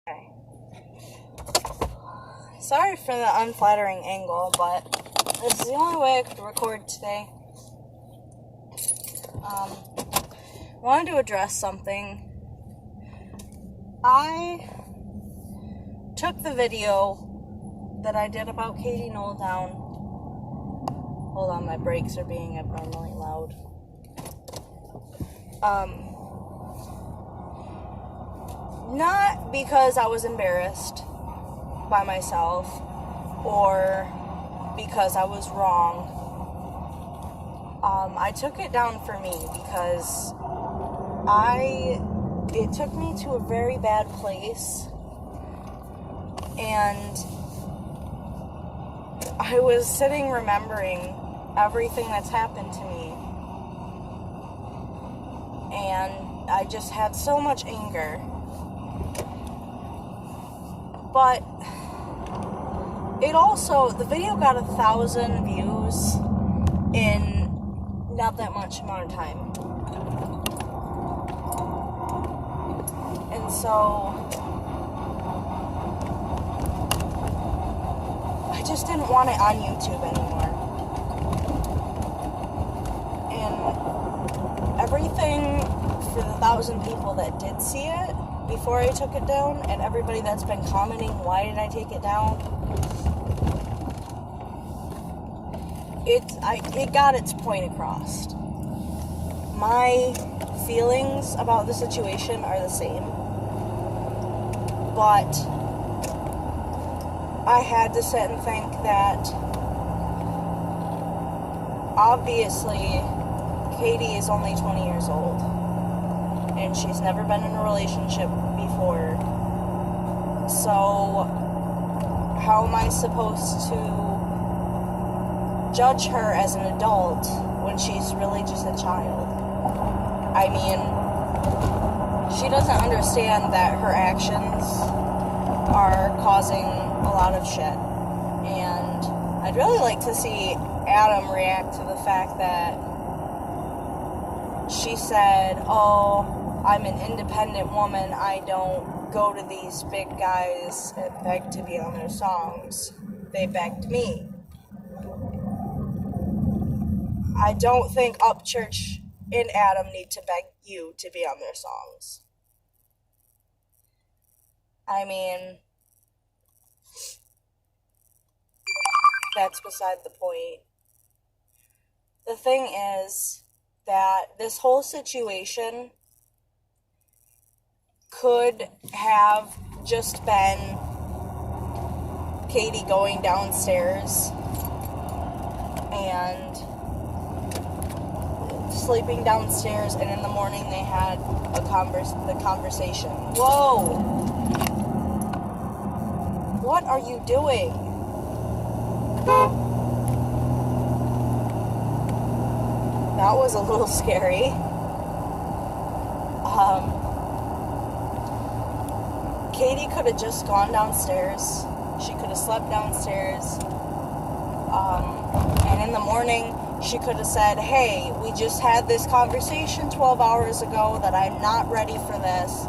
Okay. Sorry for the unflattering angle, but this is the only way I could record today. Wanted to address something. I took the video that I did about Katie Noel down. Hold on, my brakes are being abnormally loud. Not because I was embarrassed by myself or because I was wrong. I took it down for me because it took me to a very bad place, and I was sitting remembering everything that's happened to me, and I just had so much anger. But it also, the video got 1,000 views in not that much amount of time. And so I just didn't want it on YouTube anymore. And everything for the 1,000 people that did see it before I took it down, and everybody that's been commenting, why did I take it down? It got its point across. My feelings about the situation are the same, but I had to sit and think that obviously Katie is only 20 years old, and she's never been in a relationship before. So how am I supposed to judge her as an adult when she's really just a child? I mean, she doesn't understand that her actions are causing a lot of shit. And I'd really like to see Adam react to the fact that she said, "Oh, I'm an independent woman. I don't go to these big guys and beg to be on their songs. They begged me." I don't think Upchurch and Adam need to beg you to be on their songs. I mean, that's beside the point. The thing is that this whole situation could have just been Katie going downstairs and sleeping downstairs, and in the morning they had the conversation. Whoa! What are you doing? That was a little scary. Katie could have just gone downstairs. She could have slept downstairs. And in the morning, she could have said, "Hey, we just had this conversation 12 hours ago that I'm not ready for this.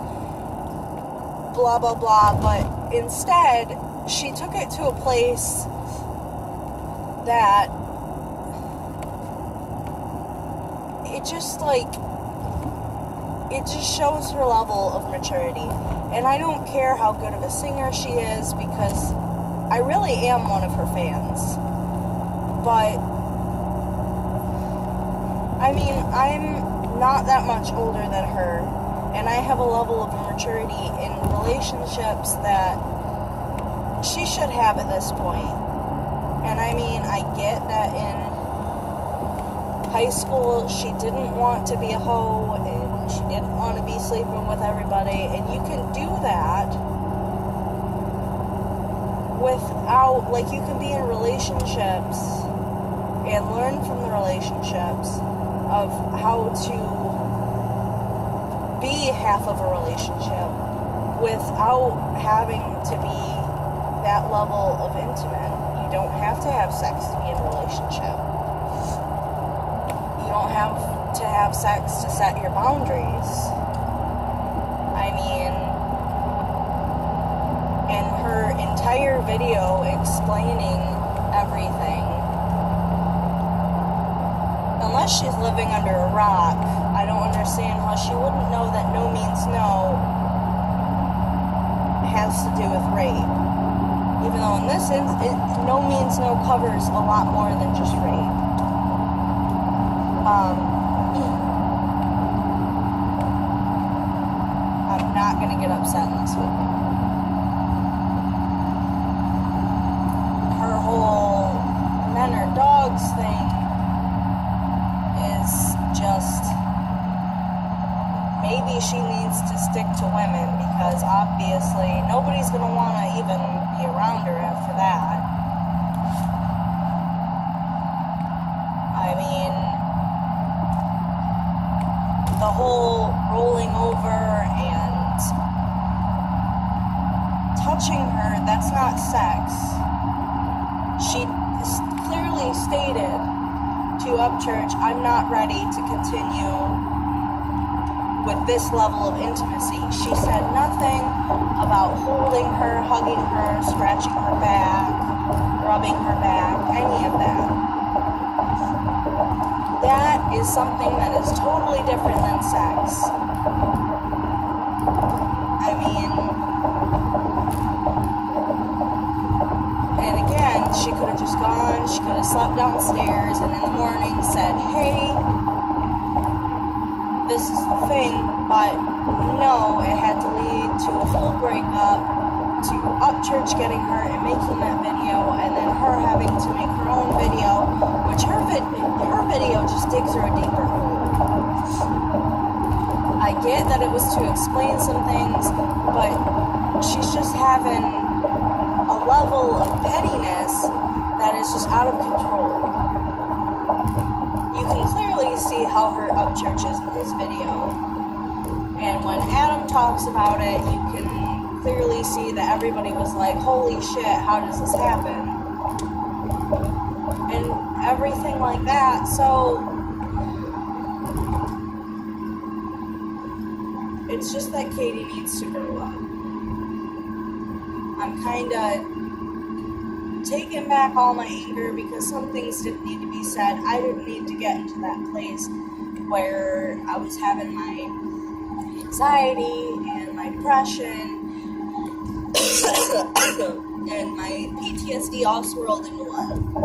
Blah, blah, blah." But instead, she took it to a place that it just shows her level of maturity. And I don't care how good of a singer she is, because I really am one of her fans. But I mean, I'm not that much older than her, and I have a level of maturity in relationships that she should have at this point. And I mean, I get that in high school she didn't want to be a hoe, and she didn't want to be sleeping with everybody, and you can do that without, you can be in relationships and learn from the relationships of how to be half of a relationship without having to be that level of intimate. You don't have to have sex to be in a relationship. You don't have to have sex to set your boundaries. I mean, video explaining everything. Unless she's living under a rock, I don't understand how she wouldn't know that no means no has to do with rape. Even though in this instance, no means no covers a lot more than just rape. I'm not going to get upset in this video. Her whole men are dogs thing is just, maybe she needs to stick to women, because obviously nobody's going to want to even be around her after that. I mean, the whole rolling over and touching her, that's not sex. She clearly stated to Upchurch, I'm not ready to continue with this level of intimacy. She said nothing about holding her, hugging her, scratching her back, rubbing her back, any of that. That is something that is totally different than sex. I mean, and again, she could have just gone, she could have slept downstairs, and in the morning said, hey, this is the thing, but no, it had to lead to a full breakup, to Upchurch getting her and making that video, and then her having to make her own video, which her video just digs her a deeper hole. I get that it was to explain some things, but she's just having a level of pettiness that is just out of control. You can clearly see how hurt Upchurch is in this video. And when Adam talks about it, you can clearly see that everybody was like, holy shit, how does this happen? And everything like that. So it's just that Katie needs to grow up. I'm kind of taking back all my anger because some things didn't need to be said. I didn't need to get into that place where I was having my anxiety and my depression and my PTSD all swirled into one.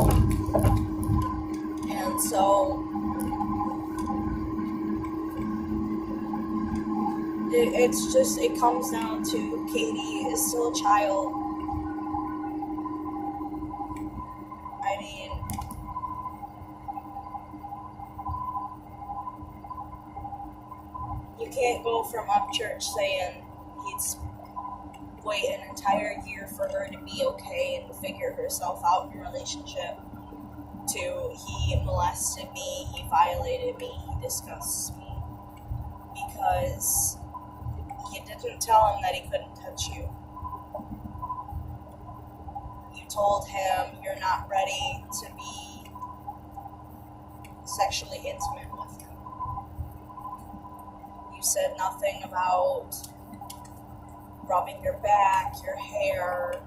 And so it's just, it comes down to Katie is still a child. I mean, you can't go from Upchurch saying he'd wait an entire year for her to be okay and figure herself out in a relationship to he molested me, he violated me, he disgusts me. Because you didn't tell him that he couldn't touch you. You told him you're not ready to be sexually intimate with him. You said nothing about rubbing your back, your hair,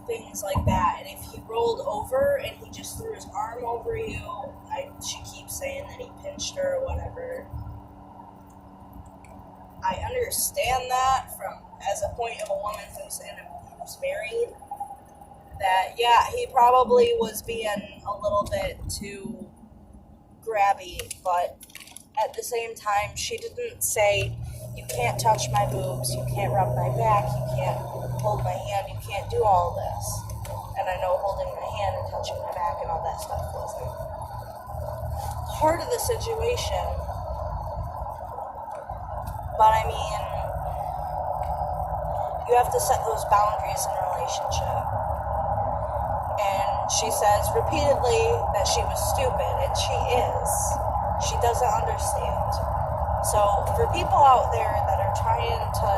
things like that. And if he rolled over and he just threw his arm over you, she keeps saying that he pinched her or whatever. I understand that from as a point of a woman who's married, that yeah, he probably was being a little bit too grabby, but at the same time, she didn't say, you can't touch my boobs, you can't rub my back, you can't hold my hand, you can't do all this. And I know holding my hand and touching my back and all that stuff wasn't part of the situation. But I mean, you have to set those boundaries in a relationship. And she says repeatedly that she was stupid, and she is. She doesn't understand. So for people out there that are trying to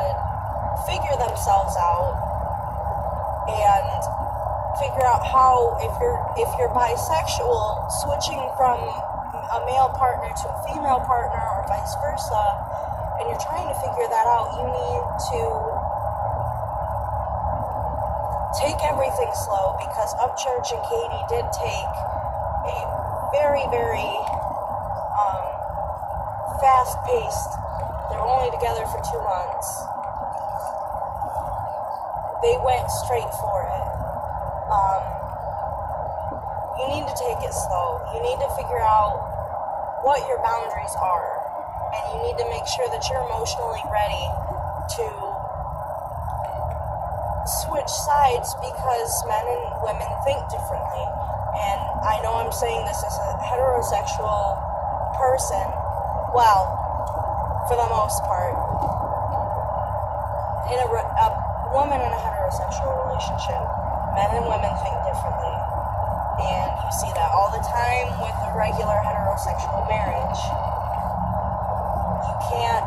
figure themselves out and figure out how, if you're bisexual, switching from a male partner to a female partner or vice versa, and you're trying to figure that out, you need to take everything slow, because Upchurch and Katie did take a very, very fast-paced. They were only together for 2 months. They went straight for it. You need to take it slow. You need to figure out what your boundaries are, and you need to make sure that you're emotionally ready to switch sides, because men and women think differently. And I know I'm saying this as a heterosexual person. Well, for the most part, in a woman in a heterosexual relationship, men and women think differently. And you see that all the time with a regular heterosexual marriage. You can't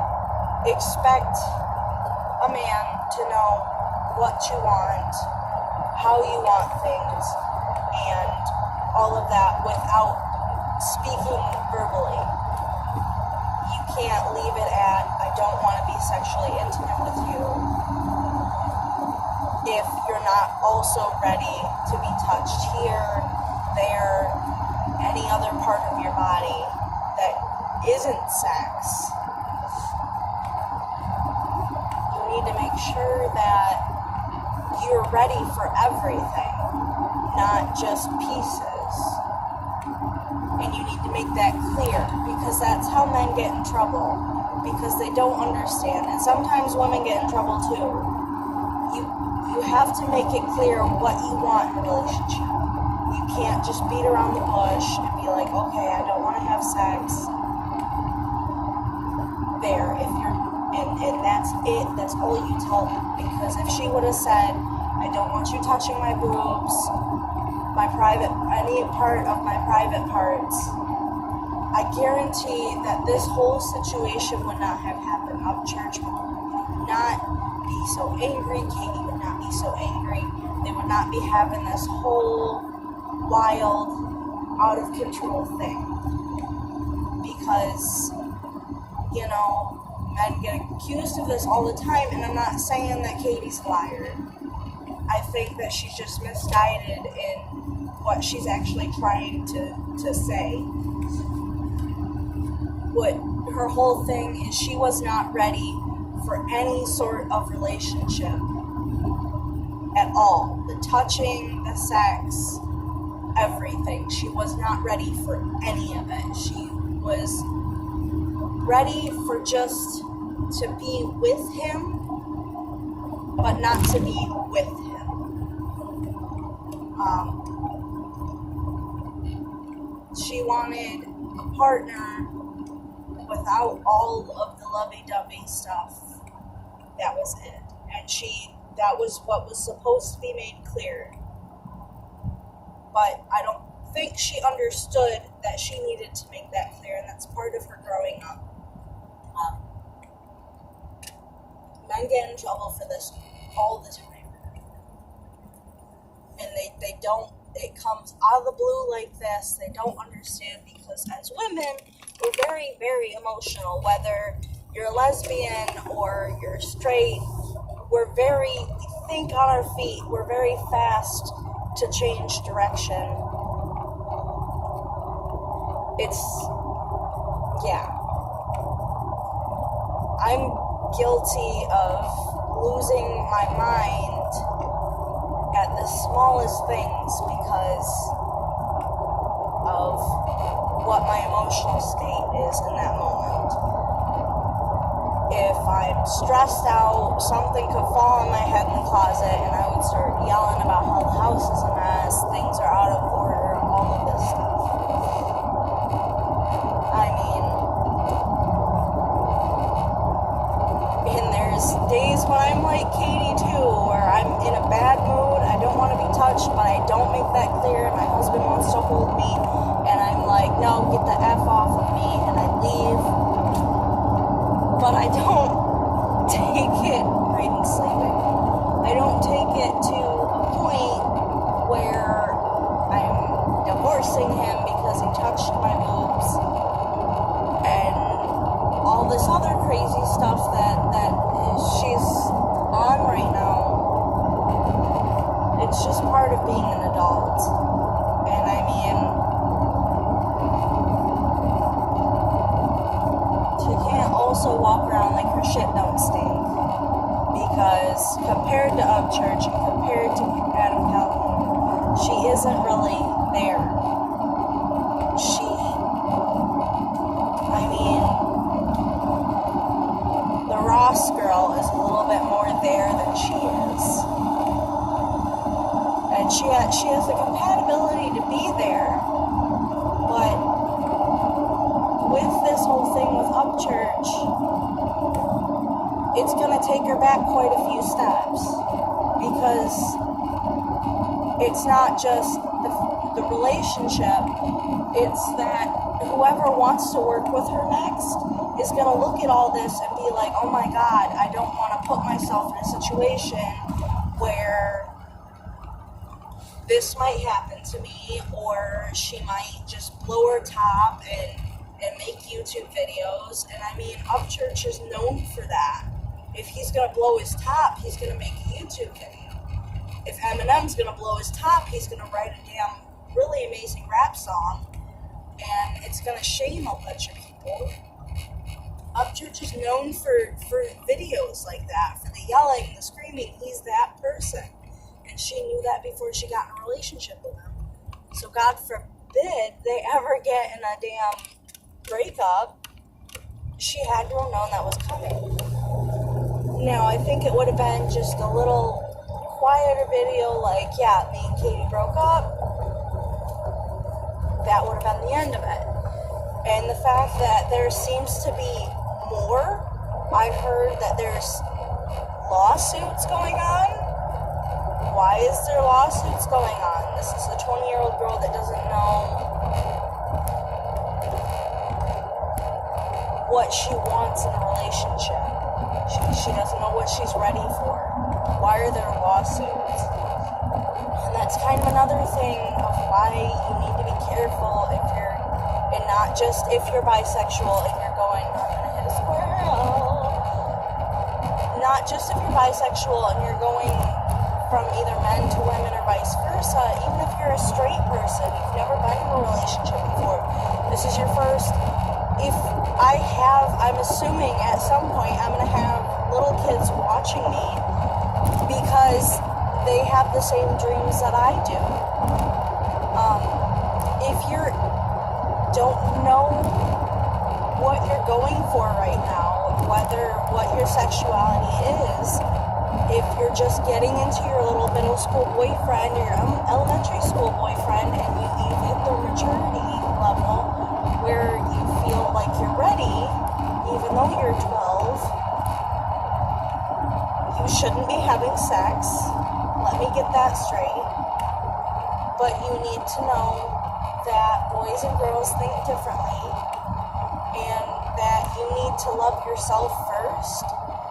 expect a man to know what you want, how you want things, and all of that without speaking verbally. You can't leave it at, I don't want to be sexually intimate with you, if you're not also ready to be touched here, there, any other part of your body that isn't sex. You need to make sure that you're ready for everything, not just pieces. And you need to make that clear, because that's how men get in trouble, because they don't understand. And sometimes women get in trouble too. You have to make it clear what you want in a relationship. You can't just beat around the bush and be like, okay, I don't want to have sex. There, if you're, and that's it, that's all you tell them. Because if she would have said, I don't want you touching my boobs, my private, any part of my private parts, I guarantee that this whole situation would not have happened. Upchurch would not be so angry, Katie would not be so angry, they would not be having this whole wild, out of control thing. Because, you know, men get accused of this all the time, and I'm not saying that Katie's a liar. I think that she's just misguided in what she's actually trying to say. But her whole thing is she was not ready for any sort of relationship at all. The touching, the sex, everything. She was not ready for any of it. She was ready for just to be with him, but not to be with him. She wanted a partner without all of the lovey-dovey stuff. That was it. And that was what was supposed to be made clear. But I don't think she understood that she needed to make that clear, and that's part of her growing up. Men get in trouble for this all the time. And they don't, it comes out of the blue like this. They don't understand, because as women, we're very, very emotional. Whether you're a lesbian or you're straight, we think on our feet. We're very fast to change direction. I'm guilty of losing my mind at the smallest things because of what my emotional state is in that moment. If I'm stressed out, something could fall on my head in the closet and I would start yelling about how the house is a mess, things are out of order, all of this stuff. I mean, and there's days when I'm like Katie too, where I'm in a bad mood, I don't want to be touched, but I don't make that clear, and my husband wants to hold me, and I'm like, no, get the F off of me, and I leave. But I don't take it right and sleeping. I don't take it to a point where I'm divorcing him because he touched my boobs and all this other crazy stuff that she's on right now. It's because compared to Upchurch and compared to Adam Calhoun, she isn't really there. The Ross girl is a little bit more there than she is. And she has the compatibility to be there. But with this whole thing with Upchurch, it's going to take her back quite a few steps. Because it's not just the relationship, it's that whoever wants to work with her next is going to look at all this and be like, oh my God, I don't want to put myself in a situation where this might happen to me, or she might just blow her top and make YouTube videos. And I mean, Upchurch is known for that. If he's going to blow his top, he's going to make a YouTube video. If Eminem's going to blow his top, he's going to write a damn really amazing rap song, and it's going to shame a bunch of people. Upchurch is known for videos like that, for the yelling, the screaming. He's that person. And she knew that before she got in a relationship with him. So God forbid they ever get in a damn breakup. She had to have known that was coming. Now, I think it would have been just a little quieter video like, yeah, me and Katie broke up. That would have been the end of it. And the fact that there seems to be more, I've heard that there's lawsuits going on. Why is there lawsuits going on? This is a 20-year-old girl that doesn't know what she wants in a relationship. She doesn't know what she's ready for. Why are there lawsuits? And that's kind of another thing of why you need to be careful if you're, and not just if you're bisexual, if you're going, I'm gonna hit a squirrel. Not just if you're bisexual and you're going from either men to women or vice versa. Even if you're a straight person, you've never been in a relationship before, this is your first. If I'm assuming at some point I'm going to have little kids watching me because they have the same dreams that I do. If you don't know what you're going for right now, what your sexuality is, if you're just getting into your little middle school boyfriend or your elementary school boyfriend and you've hit the maturity level where you feel like you're ready, even though you're 12, you shouldn't be having sex. Let me get that straight. But you need to know that boys and girls think differently, and that you need to love yourself first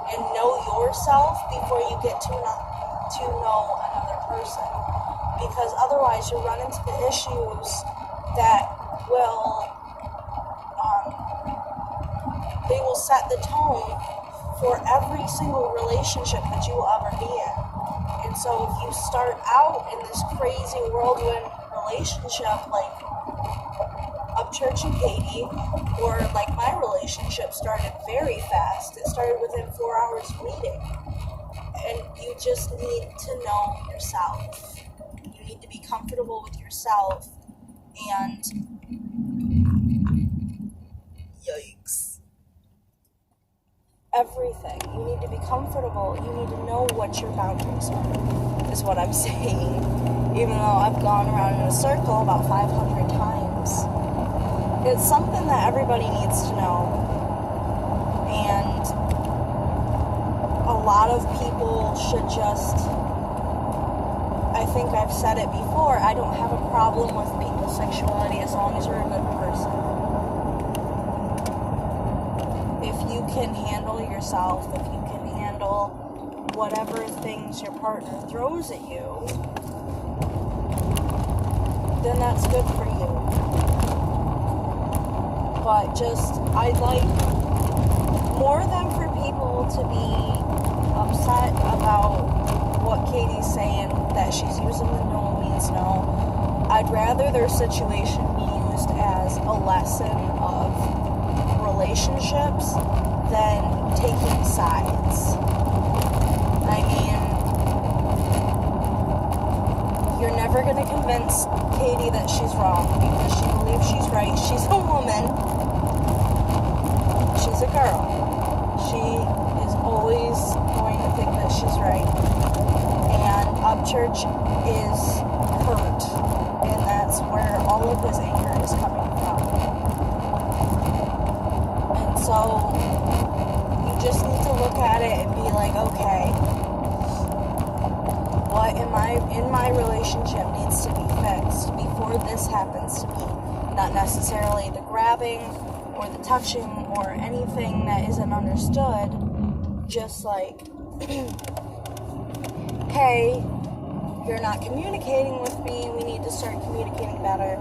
and know yourself before you get to know another person. Because otherwise you run into the issues that they will set the tone for every single relationship that you will ever be in. And so if you start out in this crazy whirlwind relationship like Upchurch and Katie, or like my relationship started very fast. It started within 4 hours of meeting. And you just need to know yourself. You need to be comfortable with yourself. And yikes. Everything. You need to be comfortable. You need to know what your boundaries are, is what I'm saying. Even though I've gone around in a circle about 500 times. It's something that everybody needs to know. And a lot of people should just, I think I've said it before, I don't have a problem with people's sexuality as long as you're a good person. If you can handle yourself, if you can handle whatever things your partner throws at you, then that's good for you. But I'd like more than for people to be upset about what Katie's saying, that she's using the no means no. I'd rather their situation be used as a lesson of relationships than taking sides. convince Katie that she's wrong because she believes she's right. She's a woman. She's a girl. She is always going to think that she's right. And Upchurch is hurt. And that's where all of his anger is coming from. And so you just need to look at it and be like, okay, what in my relationship needs to be fixed before this happens to me? Not necessarily the grabbing or the touching or anything that isn't understood. Just like, hey, you're not communicating with me, we need to start communicating better.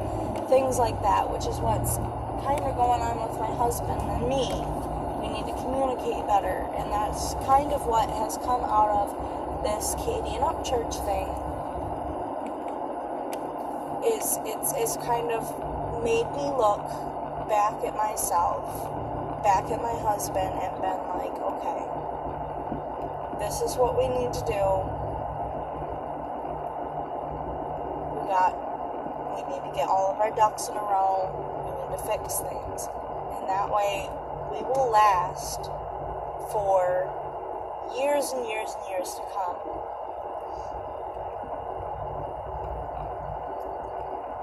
Things like that, which is what's kind of going on with my husband and me. We need to communicate better, and that's kind of what has come out of this Katie and Upchurch thing. It's kind of made me look back at myself, back at my husband, and been like, okay, this is what we need to do. We need to get all of our ducks in a row. We need to fix things. And that way, we will last for years and years and years to come.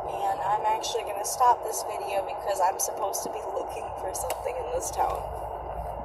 And I'm actually going to stop this video because I'm supposed to be looking for something in this town.